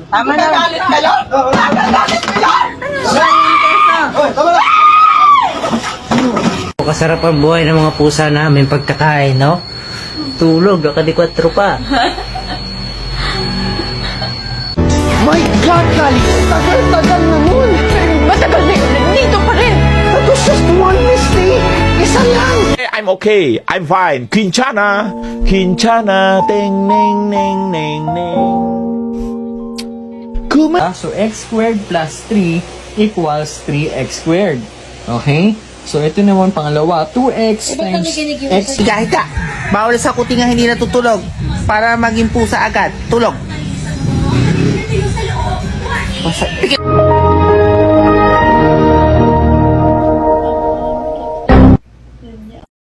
Tama na. Nagagalit kayo? Nagagalit kayo? Kasarap ang buhay ng mga pusa namin pagkakain, no? Tulog, nakadikwatro pa. My God, Kali! Tagal-tagal na nun! Matagal na yun. Dito pa rin. That was just one mistake! Isa lang! I'm okay. I'm fine. Quinchana. Quinchana. Ting, ning, ning, ning, ning. So, x squared plus 3 equals 3x squared. Okay? So, ito naman pangalawa. 2x times x. Higa-higa! Bawal sa kuti nga hindi natutulog para maging pusa agad. Tulog! Pikit